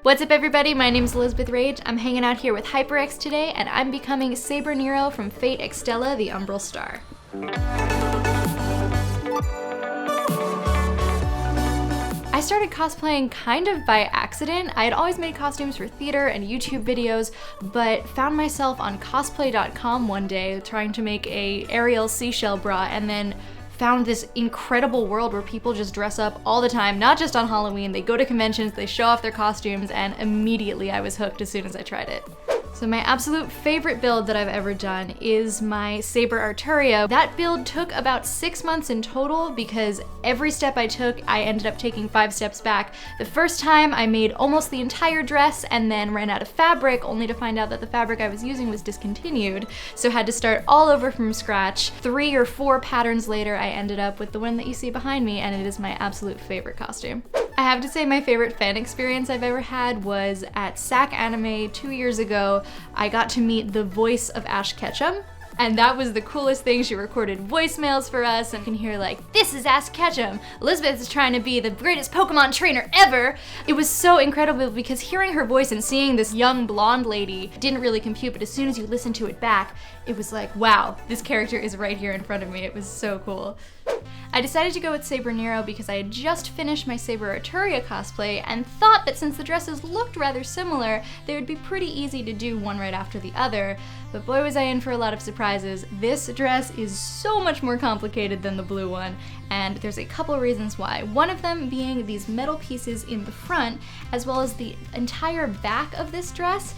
What's up everybody, my name is Elizabeth Rage. I'm hanging out here with HyperX today and I'm becoming Saber Nero from Fate Extella The Umbral Star. I started cosplaying kind of by accident. I had always made costumes for theater and YouTube videos, but found myself on cosplay.com one day trying to make a Ariel seashell bra and then found this incredible world where people just dress up all the time, not just on Halloween. They go to conventions, they show off their costumes, and immediately I was hooked as soon as I tried it. So my absolute favorite build that I've ever done is my Saber Arturia. That build took about 6 months in total because every step I took, I ended up taking 5 steps back. The first time I made almost the entire dress and then ran out of fabric, only to find out that the fabric I was using was discontinued, so had to start all over from scratch. 3 or 4 patterns later, I ended up with the one that you see behind me, and it is my absolute favorite costume. I have to say my favorite fan experience I've ever had was at SAC Anime 2 years ago. I got to meet the voice of Ash Ketchum, and that was the coolest thing. She recorded voicemails for us and you can hear like, "This is Ash Ketchum. Elizabeth is trying to be the greatest Pokemon trainer ever." It was so incredible because hearing her voice and seeing this young blonde lady didn't really compute, but as soon as you listen to it back, it was like, wow, this character is right here in front of me. It was so cool. I decided to go with Saber Nero because I had just finished my Saber Arturia cosplay and thought that since the dresses looked rather similar, they would be pretty easy to do one right after the other. But boy was I in for a lot of surprises. This dress is so much more complicated than the blue one, and there's a couple reasons why. One of them being these metal pieces in the front, as well as the entire back of this dress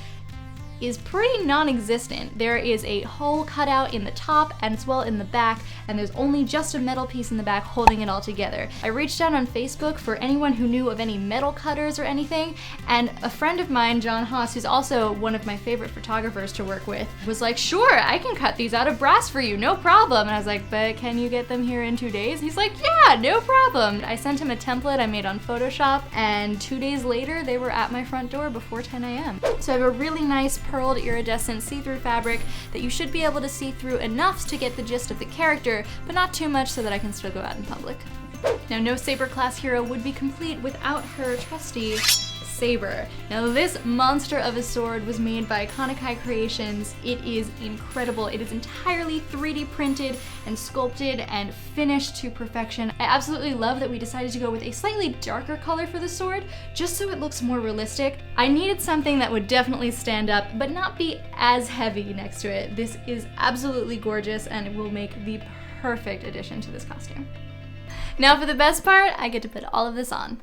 is pretty non-existent. There is a hole cut out in the top and as well in the back, and there's only just a metal piece in the back holding it all together. I reached out on Facebook for anyone who knew of any metal cutters or anything, and a friend of mine, John Haas, who's also one of my favorite photographers to work with, was like, "Sure, I can cut these out of brass for you, no problem." And I was like, "But can you get them here in 2 days?" He's like, "Yeah, no problem." I sent him a template I made on Photoshop, and 2 days later, they were at my front door before 10 a.m. So I have a really nice pearled iridescent see-through fabric that you should be able to see through enough to get the gist of the character, but not too much so that I can still go out in public. Now, no Saber class hero would be complete without her trusty Saber. Now, this monster of a sword was made by Iconic Creations. It is incredible. It is entirely 3D printed and sculpted and finished to perfection. I absolutely love that we decided to go with a slightly darker color for the sword, just so it looks more realistic. I needed something that would definitely stand up, but not be as heavy next to it. This is absolutely gorgeous, and it will make the perfect addition to this costume. Now for the best part, I get to put all of this on.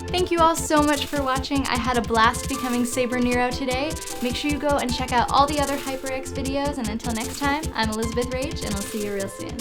Thank you all so much for watching. I had a blast becoming Saber Nero today. Make sure you go and check out all the other HyperX videos, and until next time, I'm Elizabeth Rage, and I'll see you real soon.